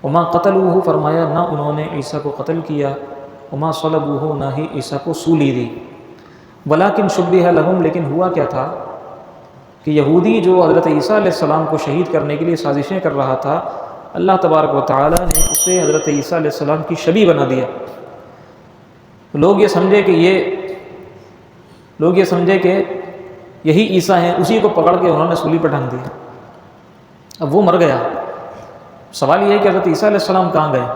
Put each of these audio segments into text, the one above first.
وما قتلوہ فرمایا نہ انہوں نے عیسیٰ کو قتل کیا، وما صلبوہ نہ ہی عیسیٰ کو سولی دی، ولیکن شبہ لہم لیکن ہوا کیا تھا کہ یہودی جو حضرت عیسیٰ علیہ السلام کو شہید کرنے کے لیے سازشیں کر رہا تھا، اللہ تبارک و تعالیٰ نے اسے حضرت عیسیٰ علیہ السلام کی شبیہ بنا دیا۔ لوگ یہ سمجھے کہ یہی عیسیٰ ہیں، اسی کو پکڑ کے انہوں نے سولی پر ٹانگ دیا۔ اب وہ مر گیا۔ سوال یہ ہے کہ حضرت عیسیٰ علیہ السلام کہاں گئے؟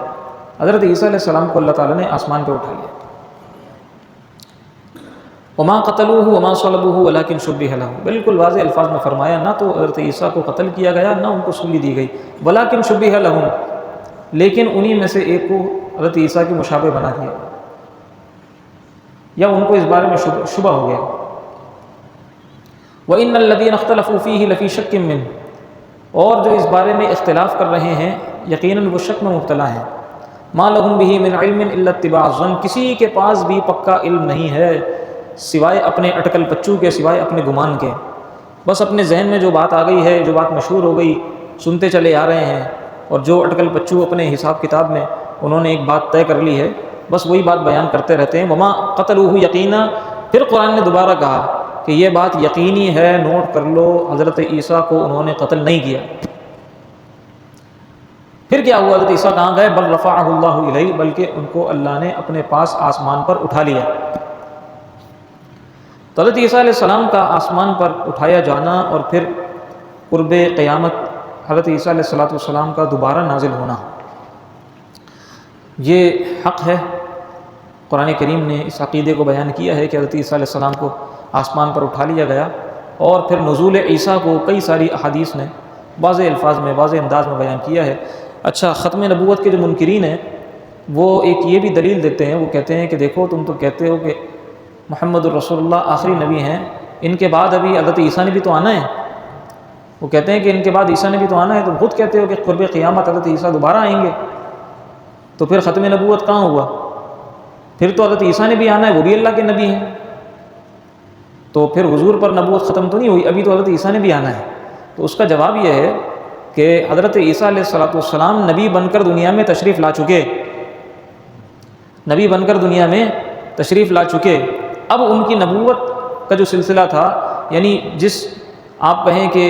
حضرت عیسیٰ علیہ السلام کو اللہ تعالیٰ نے آسمان پہ اٹھا لیا۔ وما قتلوہ وما صلبوہ ولکن شبہ لہم، بالکل واضح الفاظ میں فرمایا نہ تو حضرت عیسیٰ کو قتل کیا گیا نہ ان کو سولی دی گئی، ولکن شبہ لہم، لیکن انہی میں سے ایک کو حضرت عیسیٰ کی مشابہ بنا دیا، یا ان کو اس بارے میں شبہ ہو گیا۔ وَإِنَّ الَّذِينَ اخْتَلَفُوا فِيهِ لَفِي شَكٍّ مِّنْهُ، اور جو اس بارے میں اختلاف کر رہے ہیں یقیناً وہ شک میں مبتلا ہیں۔ مَا لَهُمْ بِهِ مِنْ عِلْمٍ إِلَّا اتِّبَاعَ الظَّنِّ، کسی کے پاس بھی پکا علم نہیں ہے سوائے اپنے اٹکل پچو کے، سوائے اپنے گمان کے، بس اپنے ذہن میں جو بات آ گئی ہے، جو بات مشہور ہو گئی سنتے چلے آ رہے ہیں، اور جو اٹکل پچو اپنے حساب کتاب میں انہوں نے ایک بات طے کر لی ہے، بس وہی بات بیان کرتے رہتے ہیں۔ وما قتلوہ یقینا، پھر قرآن نے دوبارہ کہا کہ یہ بات یقینی ہے، نوٹ کر لو، حضرت عیسیٰ کو انہوں نے قتل نہیں کیا۔ پھر کیا ہوا؟ حضرت عیسیٰ کہاں گئے؟ بل رفعہ اللہ الیہ، بلکہ ان کو اللہ نے اپنے پاس آسمان پر اٹھا لیا۔ تو حضرت عیسیٰ علیہ السلام کا آسمان پر اٹھایا جانا اور پھر قرب قیامت حضرت عیسیٰ علیہ السلام کا دوبارہ نازل ہونا، یہ حق ہے۔ قرآن کریم نے اس عقیدے کو بیان کیا ہے کہ حضرت عیسیٰ علیہ السلام کو آسمان پر اٹھا لیا گیا، اور پھر نزول عیسیٰ کو کئی ساری احادیث نے واضح الفاظ میں، واضح انداز میں بیان کیا ہے۔ اچھا، ختم نبوت کے جو منکرین ہیں وہ ایک یہ بھی دلیل دیتے ہیں، وہ کہتے ہیں کہ دیکھو تم تو کہتے ہو کہ محمد الرسول اللہ آخری نبی ہیں، ان کے بعد ابھی حضرت عیسیٰ نے بھی تو آنا ہے۔ وہ کہتے ہیں کہ ان کے بعد عیسیٰ نے بھی تو آنا ہے، تم خود کہتے ہو کہ قرب قیامت حضرت عیسیٰ دوبارہ آئیں گے، تو پھر ختم نبوت کہاں ہوا؟ پھر تو حضرت عیسیٰ نے بھی آنا ہے، وہ بھی اللہ کے نبی ہیں، تو پھر حضور پر نبوت ختم تو نہیں ہوئی، ابھی تو حضرت عیسیٰ نے بھی آنا ہے۔ تو اس کا جواب یہ ہے کہ حضرت عیسیٰ علیہ السلام نبی بن کر دنیا میں تشریف لا چکے، نبی بن کر دنیا میں تشریف لا چکے۔ اب ان کی نبوت کا جو سلسلہ تھا، یعنی جس آپ کہیں کہ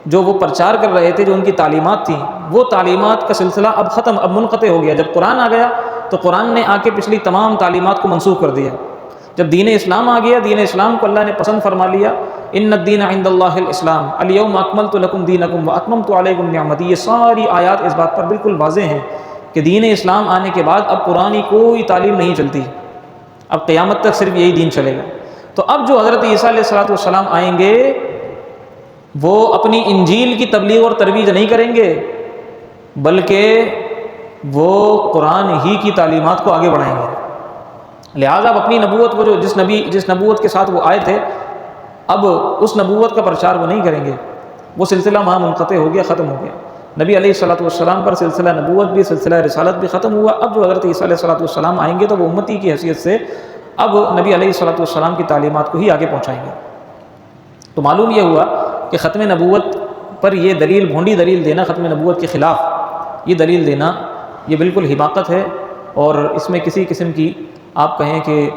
جو وہ پرچار کر رہے تھے، جو ان کی تعلیمات تھیں، وہ تعلیمات کا سلسلہ اب ختم، اب منقطع ہو گیا۔ جب قرآن آ گیا تو قرآن نے آ کے پچھلی تمام تعلیمات کو منسوخ کر دیا۔ جب دین اسلام آ گیا، دین اسلام کو اللہ نے پسند فرما لیا۔ ان الدین عند اللہ الاسلام، الیوم اکملت لکم دینکم واتممت علیکم نعمتی، یہ ساری آیات اس بات پر بالکل واضح ہیں کہ دین اسلام آنے کے بعد اب قرآن کی کوئی تعلیم نہیں چلتی، اب قیامت تک صرف یہی دین چلے گا۔ تو اب جو حضرت عیسیٰ علیہ السلام آئیں گے، وہ اپنی انجیل کی تبلیغ اور ترویج نہیں کریں گے، بلکہ وہ قرآن ہی کی تعلیمات کو آگے بڑھائیں گے۔ لہٰذا اب اپنی نبوت کو جس نبوت کے ساتھ وہ آئے تھے، اب اس نبوت کا پرچار وہ نہیں کریں گے، وہ سلسلہ وہاں منقطع ہو گیا، ختم ہو گیا۔ نبی علیہ السلام پر سلسلہ نبوت بھی، سلسلہ رسالت بھی ختم ہوا۔ اب جو حضرت عیسیٰ علیہ السلام آئیں گے تو وہ امتی کی حیثیت سے اب نبی علیہ السلام کی تعلیمات کو ہی آگے پہنچائیں گے۔ تو معلوم یہ ہوا کہ ختم نبوت پر یہ دلیل، بھونڈی دلیل دینا ختم نبوت کے خلاف، یہ دلیل دینا یہ بالکل حماقت ہے، اور اس میں کسی قسم کی آپ کہیں کہ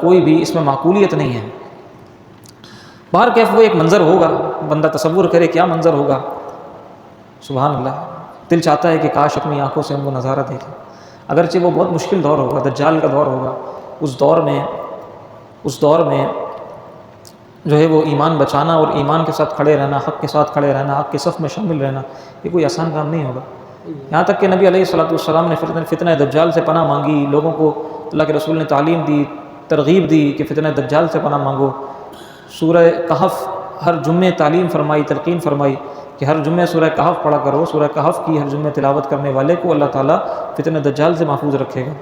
کوئی بھی اس میں معقولیت نہیں ہے۔ باہر کیف وہ ایک منظر ہوگا، بندہ تصور کرے کیا منظر ہوگا، سبحان اللہ، دل چاہتا ہے کہ کاش اپنی آنکھوں سے ہم وہ نظارہ دیکھیں۔ اگرچہ وہ بہت مشکل دور ہوگا، دجال کا دور ہوگا، اس دور میں جو ہے وہ ایمان بچانا اور ایمان کے ساتھ کھڑے رہنا، حق کے ساتھ کھڑے رہنا، حق کے صف میں شامل رہنا، یہ کوئی آسان کام نہیں ہوگا۔ یہاں تک کہ نبی علیہ السلام نے فتنہ دجال سے پناہ مانگی، لوگوں کو اللہ کے رسول نے تعلیم دی، ترغیب دی کہ فتنہ دجال سے پناہ مانگو۔ سورہ کہف ہر جمعے تعلیم فرمائی، تلقین فرمائی کہ ہر جمعے سورہ کہف پڑھا کرو، سورہ کہف کی ہر جمعے تلاوت کرنے والے کو اللہ تعالیٰ فتنہ دجال سے محفوظ رکھے گا۔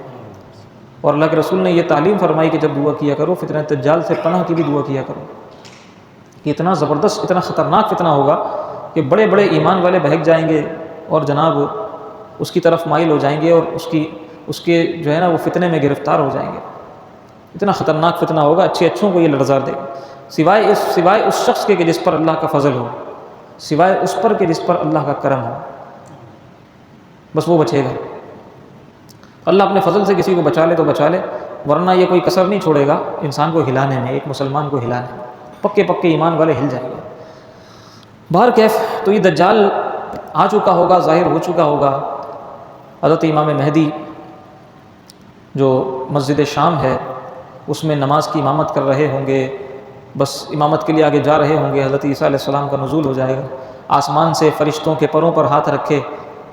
اور اللہ کے رسول نے یہ تعلیم فرمائی کہ جب دعا کیا کرو فتنہ دجال سے پناہ کی بھی دعا کیا کرو، کہ اتنا زبردست، اتنا خطرناک فتنہ ہوگا کہ بڑے بڑے ایمان والے بہک جائیں گے اور جناب اس کی طرف مائل ہو جائیں گے، اور اس کے جو ہے نا وہ فتنے میں گرفتار ہو جائیں گے۔ اتنا خطرناک فتنہ ہوگا، اچھوں کو یہ لرزار دے گا، سوائے اس شخص کے کہ جس پر اللہ کا فضل ہو، سوائے اس پر کہ جس پر اللہ کا کرم ہو۔ بس وہ بچے گا۔ اللہ اپنے فضل سے کسی کو بچا لے تو بچا لے، ورنہ یہ کوئی کسر نہیں چھوڑے گا انسان کو ہلانے میں، ایک مسلمان کو ہلانے میں، پکے پکے ایمان والے ہل جائیں گے۔ بہر کیف تو یہ دجال آ چکا ہوگا، ظاہر ہو چکا ہوگا۔ حضرت امام مہدی جو مسجد شام ہے اس میں نماز کی امامت کر رہے ہوں گے، بس امامت کے لیے آگے جا رہے ہوں گے، حضرت عیسیٰ علیہ السلام کا نزول ہو جائے گا، آسمان سے فرشتوں کے پروں پر ہاتھ رکھے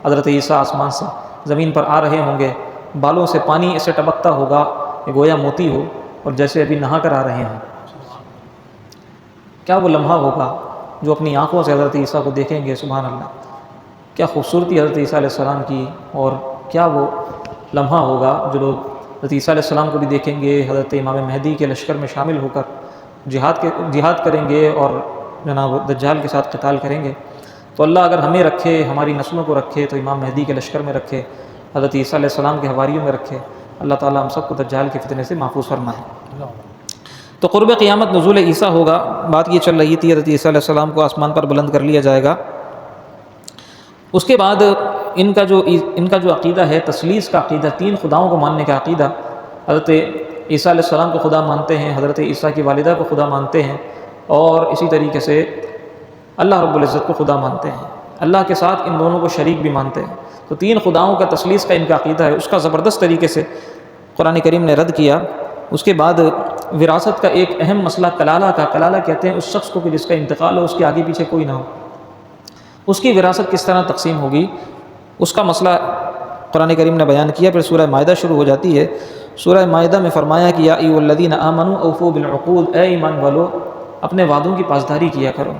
حضرت عیسیٰ آسمان سے زمین پر آ رہے ہوں گے، بالوں سے پانی ایسے ٹپکتا ہوگا کہ گویا موتی ہو، اور جیسے ابھی نہا کر آ رہے ہیں۔ کیا وہ لمحہ ہوگا جو اپنی آنکھوں سے حضرت عیسیٰ کو دیکھیں گے، سبحان اللہ، کیا خوبصورتی حضرت عیسیٰ علیہ السلام کی، اور کیا وہ لمحہ ہوگا جو لوگ حضرت عیسیٰ علیہ السلام کو بھی دیکھیں گے، حضرت امام مہدی کے لشکر میں شامل ہو کر جہاد کریں گے اور جناب دجال کے ساتھ قتال کریں گے۔ تو اللہ اگر ہمیں رکھے، ہماری نسلوں کو رکھے، تو امام مہدی کے لشکر میں رکھے، حضرت عیسیٰ علیہ السلام کے حواریوں میں رکھے، اللہ تعالیٰ ہم سب کو دجال کے فتنے سے محفوظ فرمائے۔ تو قرب قیامت نزول عیسیٰ ہوگا، بات یہ چل رہی تھی حضرت عیسیٰ علیہ السلام کو آسمان پر بلند کر لیا جائے گا۔ اس کے بعد ان کا جو عقیدہ ہے تثلیث کا عقیدہ، تین خداؤں کو ماننے کا عقیدہ، حضرت عیسیٰ علیہ السلام کو خدا مانتے ہیں، حضرت عیسیٰ کی والدہ کو خدا مانتے ہیں، اور اسی طریقے سے اللہ رب العزت کو خدا مانتے ہیں، اللہ کے ساتھ ان دونوں کو شریک بھی مانتے ہیں۔ تو تین خداؤں کا تثلیث کا ان کا عقیدہ ہے، اس کا زبردست طریقے سے قرآن کریم نے رد کیا۔ اس کے بعد وراثت کا ایک اہم مسئلہ کلالہ کہتے ہیں اس شخص کو کہ جس کا انتقال ہو، اس کے آگے پیچھے کوئی نہ ہو، اس کی وراثت کس طرح تقسیم ہوگی، اس کا مسئلہ قرآن کریم نے بیان کیا۔ پھر سورہ مائدہ شروع ہو جاتی ہے۔ سورہ مائدہ میں فرمایا کہ یا ایھا الذین آمنوا اوفوا بالعقود، اے ایمان والو اپنے وعدوں کی پاسداری کیا کرو۔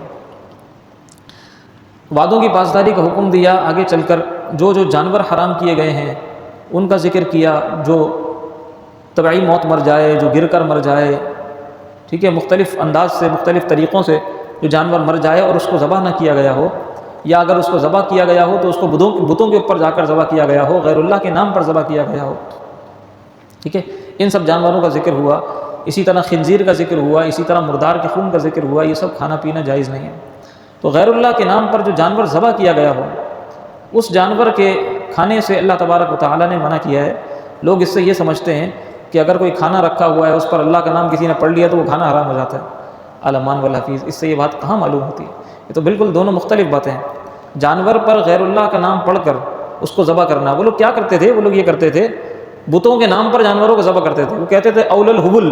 وعدوں کی پاسداری کا حکم دیا۔ آگے چل کر جو جانور حرام کیے گئے ہیں ان کا ذکر کیا، جو طبعی موت مر جائے، جو گر کر مر جائے، ٹھیک ہے، مختلف انداز سے مختلف طریقوں سے جو جانور مر جائے اور اس کو ذبح نہ کیا گیا ہو، یا اگر اس کو ذبح کیا گیا ہو تو اس کو بتوں کے اوپر جا کر ذبح کیا گیا ہو، غیر اللہ کے نام پر ذبح کیا گیا ہو، ٹھیک ہے، ان سب جانوروں کا ذکر ہوا۔ اسی طرح خنزیر کا ذکر ہوا، اسی طرح مردار کے خون کا ذکر ہوا۔ یہ سب کھانا پینا جائز نہیں ہے۔ تو غیر اللہ کے نام پر جو جانور ذبح کیا گیا ہو، اس جانور کے کھانے سے اللہ تبارک و تعالیٰ نے منع کیا ہے۔ لوگ اس سے یہ سمجھتے ہیں کہ اگر کوئی کھانا رکھا ہوا ہے اس پر اللہ کا نام کسی نے پڑھ لیا تو وہ کھانا حرام ہو جاتا ہے۔ الامان والحفیظ، اس سے یہ بات کہاں معلوم ہوتی ہے؟ یہ تو بالکل دونوں مختلف باتیں ہیں۔ جانور پر غیر اللہ کا نام پڑھ کر اس کو ذبح کرنا، وہ لوگ کیا کرتے تھے؟ وہ لوگ یہ کرتے تھے، بتوں کے نام پر جانوروں کو ذبح کرتے تھے۔ وہ کہتے تھے اول الحبل،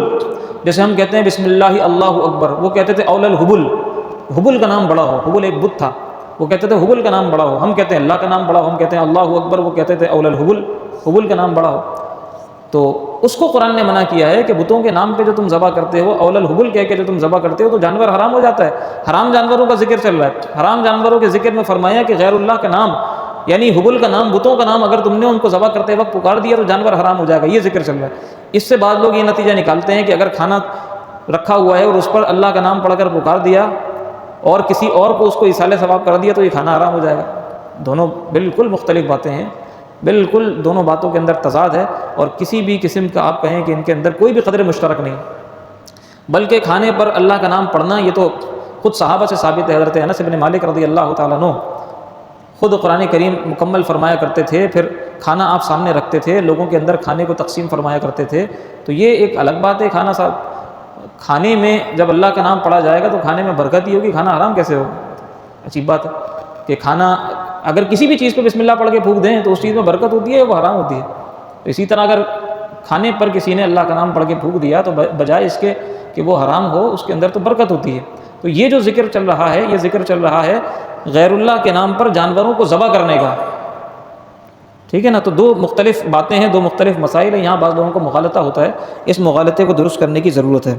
جیسے ہم کہتے ہیں بسم اللہ اللہ اکبر، وہ کہتے تھے اول الحبل، حبل کا نام بڑا ہو، حبل ایک بت تھا، وہ کہتے تھے حبل کا نام بڑا ہو۔ ہم کہتے ہیں اللہ کا نام بڑا ہو، ہم کہتے ہیں اللہ اکبر، وہ کہتے تھے اول الحبل، حبل کا نام بڑا ہو۔ تو اس کو قرآن نے منع کیا ہے کہ بتوں کے نام پہ جو تم ذبح کرتے ہو، اول الحبل کہہ کے جو تم ذبح کرتے ہو تو جانور حرام ہو جاتا ہے۔ حرام جانوروں کا ذکر چل رہا ہے۔ حرام جانوروں کے ذکر میں فرمایا کہ غیر اللہ کا نام، یعنی حبل کا نام، بتوں کا نام اگر تم نے ان کو ذبح کرتے وقت پکار دیا تو جانور حرام ہو جائے گا، یہ ذکر چل رہا ہے۔ اس سے بعض لوگ یہ نتیجہ نکالتے ہیں کہ اگر کھانا رکھا ہوا ہے اور اس پر اللہ کا نام پڑھ کر پکار دیا اور کسی اور کو اس کو ایصال ثواب کر دیا تو یہ کھانا حرام ہو جائے گا۔ دونوں بالکل مختلف باتیں ہیں، بالکل دونوں باتوں کے اندر تضاد ہے، اور کسی بھی قسم کا آپ کہیں کہ ان کے اندر کوئی بھی قدر مشترک نہیں، بلکہ کھانے پر اللہ کا نام پڑھنا یہ تو خود صحابہ سے ثابت ہے۔ حضرت انس بن مالک رضی اللہ تعالیٰ عنہ خود قرآن کریم مکمل فرمایا کرتے تھے، پھر کھانا آپ سامنے رکھتے تھے، لوگوں کے اندر کھانے کو تقسیم فرمایا کرتے تھے۔ تو یہ ایک الگ بات ہے، کھانے میں جب اللہ کا نام پڑھا جائے گا تو کھانے میں برکت ہی ہوگی، کھانا حرام کیسے ہوگا؟ عجیب بات ہے کہ کھانا اگر کسی بھی چیز پہ بسم اللہ پڑھ کے پھونک دیں تو اس چیز میں برکت ہوتی ہے، وہ حرام ہوتی ہے۔ تو اسی طرح اگر کھانے پر کسی نے اللہ کا نام پڑھ کے پھونک دیا تو بجائے اس کے کہ وہ حرام ہو، اس کے اندر تو برکت ہوتی ہے۔ تو یہ جو ذکر چل رہا ہے، یہ ذکر چل رہا ہے غیر اللہ کے نام پر جانوروں کو ذبح کرنے کا، ٹھیک ہے نا۔ تو دو مختلف باتیں ہیں، دو مختلف مسائل ہیں، یہاں بعض لوگوں کو مغالطہ ہوتا ہے، اس مغالطے کو درست کرنے کی ضرورت ہے۔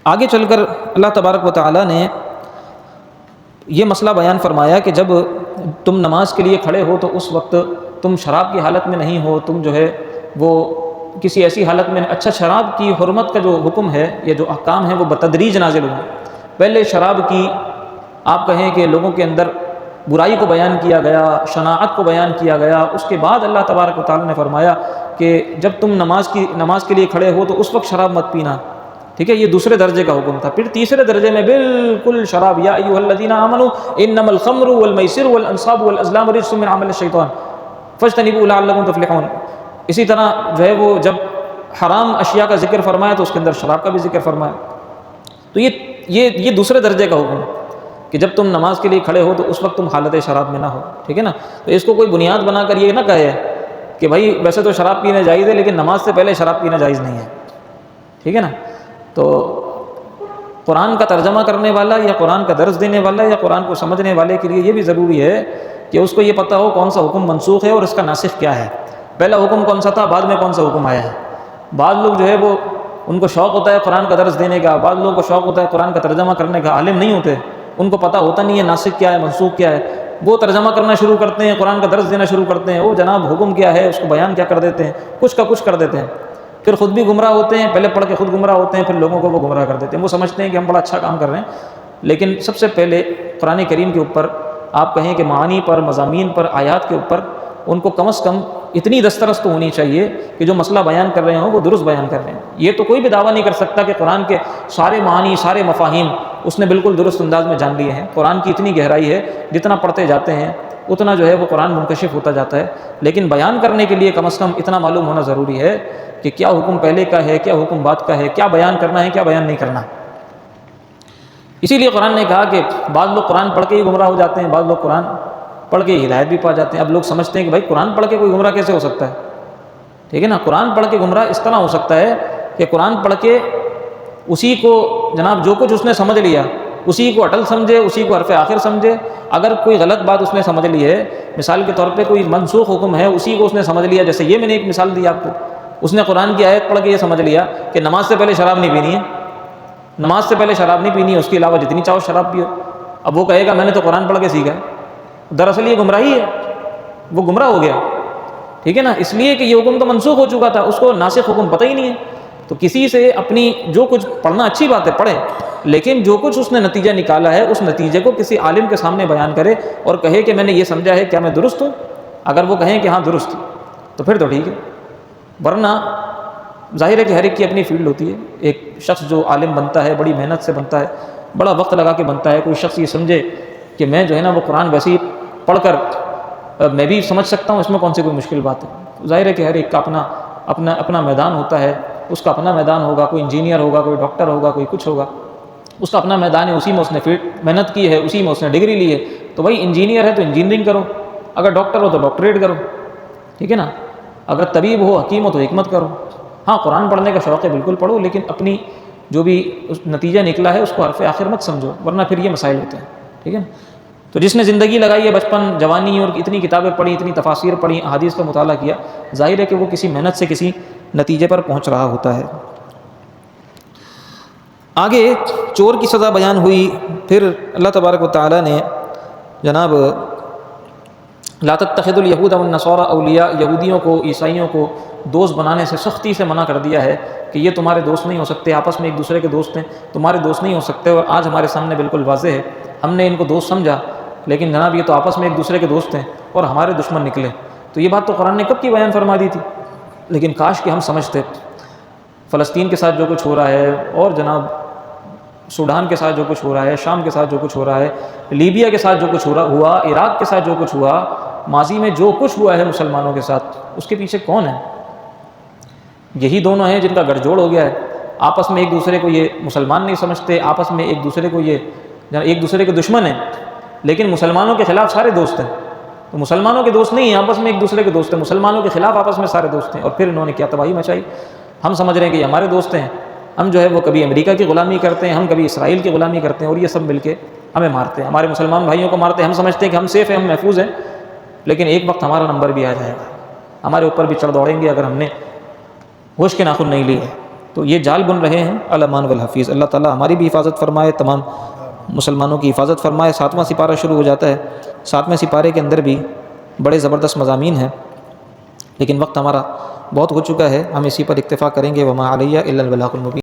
آگے چل کر اللہ تبارک و تعالیٰ نے یہ مسئلہ بیان فرمایا کہ جب تم نماز کے لیے کھڑے ہو تو اس وقت تم شراب کی حالت میں نہیں ہو، تم جو ہے وہ کسی ایسی حالت میں، اچھا شراب کی حرمت کا جو حکم ہے یا جو احکام ہیں وہ بتدریج نازل ہوئے۔ پہلے شراب کی آپ کہیں کہ لوگوں کے اندر برائی کو بیان کیا گیا، شناعت کو بیان کیا گیا، اس کے بعد اللہ تبارک و تعالیٰ نے فرمایا کہ جب تم نماز کے لیے کھڑے ہو تو اس وقت شراب مت پینا، ٹھیک ہے، یہ دوسرے درجے کا حکم تھا۔ پھر تیسرے درجے میں بالکل شراب، یا ایھا الذین آمنوا انما الخمر والمیسر والانصاب والازلام رجس من عمل الشیطان فاجتنبوہ لعلکم تفلحون۔ اسی طرح جو ہے وہ جب حرام اشیاء کا ذکر فرمایا تو اس کے اندر شراب کا بھی ذکر فرمایا۔ تو یہ دوسرے درجے کا حکم کہ جب تم نماز کے لیے کھڑے ہو تو اس وقت تم حالت شراب میں نہ ہو، ٹھیک ہے نا۔ تو اس کو کوئی بنیاد بنا کر یہ نہ کہے کہ بھائی ویسے تو شراب پینا جائز ہے لیکن نماز سے پہلے شراب پینا جائز نہیں ہے، ٹھیک ہے نا۔ تو قرآن کا ترجمہ کرنے والا یا قرآن کا درس دینے والا یا قرآن کو سمجھنے والے کے لیے یہ بھی ضروری ہے کہ اس کو یہ پتہ ہو کون سا حکم منسوخ ہے اور اس کا ناسخ کیا ہے، پہلا حکم کون سا تھا، بعد میں کون سا حکم آیا ہے۔ بعض لوگ جو ہے وہ ان کو شوق ہوتا ہے قرآن کا درس دینے کا، بعض لوگوں کو شوق ہوتا ہے قرآن کا ترجمہ کرنے کا، عالم نہیں ہوتے، ان کو پتہ ہوتا نہیں ہے ناسخ کیا ہے منسوخ کیا ہے، وہ ترجمہ کرنا شروع کرتے ہیں، قرآن کا درس دینا شروع کرتے ہیں، وہ جناب حکم کیا ہے اس کو بیان کیا کر دیتے ہیں، کچھ کا کچھ کر دیتے ہیں، پھر خود بھی گمراہ ہوتے ہیں، پہلے پڑھ کے خود گمراہ ہوتے ہیں، پھر لوگوں کو وہ گمراہ کر دیتے ہیں۔ وہ سمجھتے ہیں کہ ہم بڑا اچھا کام کر رہے ہیں، لیکن سب سے پہلے قرآن کریم کے اوپر آپ کہیں کہ معانی پر، مضامین پر، آیات کے اوپر ان کو کم از کم اتنی دسترس تو ہونی چاہیے کہ جو مسئلہ بیان کر رہے ہوں وہ درست بیان کر رہے ہیں۔ یہ تو کوئی بھی دعویٰ نہیں کر سکتا کہ قرآن کے سارے معانی، سارے مفاہیم اس نے بالکل درست انداز میں جان لیے ہیں۔ قرآن کی اتنی گہرائی ہے، جتنا پڑھتے جاتے ہیں اتنا جو ہے وہ قرآن منکشف ہوتا جاتا ہے، لیکن بیان کرنے کے لیے کم از کم اتنا معلوم ہونا ضروری ہے کہ کیا حکم پہلے کا ہے، کیا حکم بعد کا ہے، کیا بیان کرنا ہے، کیا بیان نہیں کرنا۔ اسی لیے قرآن نے کہا کہ بعض لوگ قرآن پڑھ کے ہی گمراہ ہو جاتے ہیں، بعض لوگ قرآن پڑھ کے ہدایت بھی پا جاتے ہیں۔ اب لوگ سمجھتے ہیں کہ بھائی قرآن پڑھ کے کوئی گمراہ کیسے ہو سکتا ہے، ٹھیک ہے نا۔ قرآن پڑھ کے گمراہ اس طرح ہو سکتا ہے کہ قرآن پڑھ کے اسی کو جناب جو کچھ اس نے سمجھ لیا اسی کو اٹل سمجھے، اسی کو حرف آخر سمجھے۔ اگر کوئی غلط بات اس نے سمجھ لی ہے، مثال کے طور پہ کوئی منسوخ حکم ہے اسی کو اس نے سمجھ لیا، جیسے یہ میں نے ایک مثال دی آپ کو، اس نے قرآن کی آیت پڑھ کے یہ سمجھ لیا کہ نماز سے پہلے شراب نہیں پینی ہے، نماز سے پہلے شراب نہیں پینی ہے، اس کے علاوہ جتنی چاہو شراب پیو۔ اب وہ کہے گا میں نے تو قرآن پڑھ کے سیکھا ہے، دراصل یہ گمراہی ہے، وہ گمراہ ہو گیا، ٹھیک ہے نا۔ اس لیے کہ یہ حکم تو منسوخ ہو چکا تھا، اس کو ناسخ حکم پتہ ہی نہیں ہے۔ تو کسی سے اپنی جو کچھ پڑھنا اچھی بات ہے پڑھے، لیکن جو کچھ اس نے نتیجہ نکالا ہے اس نتیجے کو کسی عالم کے سامنے بیان کرے اور کہے کہ میں نے یہ سمجھا ہے، کیا میں درست ہوں؟ اگر وہ کہیں کہ ہاں درست تو پھر تو ٹھیک ہے، ورنہ ظاہر ہے کہ ہر ایک کی اپنی فیلڈ ہوتی ہے۔ ایک شخص جو عالم بنتا ہے بڑی محنت سے بنتا ہے، بڑا وقت لگا کے بنتا ہے۔ کوئی شخص یہ سمجھے کہ میں جو ہے نا وہ قرآن ویسے ہی پڑھ کر میں بھی سمجھ سکتا ہوں، اس میں کون سی کوئی مشکل بات ہے۔ ظاہر ہے کہ ہر ایک کا اپنا میدان ہوتا ہے، اس کا اپنا میدان ہوگا، کوئی انجینئر ہوگا، کوئی ڈاکٹر ہوگا، کوئی کچھ ہوگا، اس کا اپنا میدان ہے، اسی میں اس نے محنت کی ہے، اسی میں اس نے ڈگری لی ہے۔ تو بھائی انجینئر ہے تو انجینئرنگ کرو، اگر ڈاکٹر ہو تو ڈاکٹریٹ کرو، ٹھیک ہے نا۔ اگر طبیب ہو، حکیم ہو تو حکمت کرو۔ ہاں قرآن پڑھنے کا شوق ہے بالکل پڑھو، لیکن اپنی جو بھی نتیجہ نکلا ہے اس کو حرف آخر مت سمجھو، ورنہ پھر یہ مسائل ہوتے ہیں، ٹھیک ہے نا۔ تو جس نے زندگی لگائی ہے، بچپن جوانی اور اتنی کتابیں پڑھی، اتنی تفاسیر پڑھی، احادیث کا مطالعہ کیا، ظاہر ہے کہ وہ کسی محنت سے کسی نتیجے پر پہنچ رہا ہوتا ہے۔ آگے چور کی سزا بیان ہوئی، پھر اللہ تبارک و تعالیٰ نے جناب لا تتخذوا اليهود والنصارى اولیاء، یہودیوں کو، عیسائیوں کو دوست بنانے سے سختی سے منع کر دیا ہے کہ یہ تمہارے دوست نہیں ہو سکتے، آپس میں ایک دوسرے کے دوست ہیں، تمہارے دوست نہیں ہو سکتے۔ اور آج ہمارے سامنے بالکل واضح ہے، ہم نے ان کو دوست سمجھا لیکن جناب یہ تو آپس میں ایک دوسرے کے دوست ہیں اور ہمارے دشمن نکلے۔ تو یہ بات تو قرآن نے کب کی بیان فرما دی تھی، لیکن کاش کہ ہم سمجھتے۔ فلسطین کے ساتھ جو کچھ ہو رہا ہے، اور جناب سوڈان کے ساتھ جو کچھ ہو رہا ہے، شام کے ساتھ جو کچھ ہو رہا ہے، لیبیا کے ساتھ جو کچھ ہوا، عراق کے ساتھ جو کچھ ہوا، ماضی میں جو کچھ ہوا ہے مسلمانوں کے ساتھ، اس کے پیچھے کون ہے؟ یہی دونوں ہیں جن کا گٹھ جوڑ ہو گیا ہے۔ آپس میں ایک دوسرے کو یہ مسلمان نہیں سمجھتے، آپس میں ایک دوسرے کو یہ ایک دوسرے کے دشمن ہیں، لیکن مسلمانوں کے خلاف سارے دوست ہیں۔ تو مسلمانوں کے دوست نہیں ہیں، آپس میں ایک دوسرے کے دوست ہیں، مسلمانوں کے خلاف آپس میں سارے دوست ہیں۔ اور پھر انہوں نے کیا تباہی مچائی۔ ہم سمجھ رہے ہیں کہ یہ ہمارے دوست ہیں، ہم جو ہے وہ کبھی امریکہ کی غلامی کرتے ہیں، ہم کبھی اسرائیل کی غلامی کرتے ہیں، اور یہ سب مل کے ہمیں مارتے ہیں، ہمارے مسلمان بھائیوں کو مارتے ہیں۔ ہم سمجھتے ہیں کہ ہم سیف ہیں، ہم محفوظ ہیں، لیکن ایک وقت ہمارا نمبر بھی آ جائے گا، ہمارے اوپر بھی چڑھ دوڑیں گے اگر ہم نے ہوش کے ناخن نہیں لی ہے۔ تو یہ جال بن رہے ہیں، الامان والحفیظ۔ اللہ تعالیٰ ہماری بھی حفاظت فرمائے، تمام مسلمانوں کی حفاظت فرمائے۔ 7واں سپارہ شروع ہو جاتا ہے، 7ویں سپارے کے اندر بھی بڑے زبردست مضامین ہیں، لیکن وقت ہمارا بہت ہو چکا ہے، ہم اسی پر اکتفا کریں گے۔ وما علیہ الا البلاغ المبین۔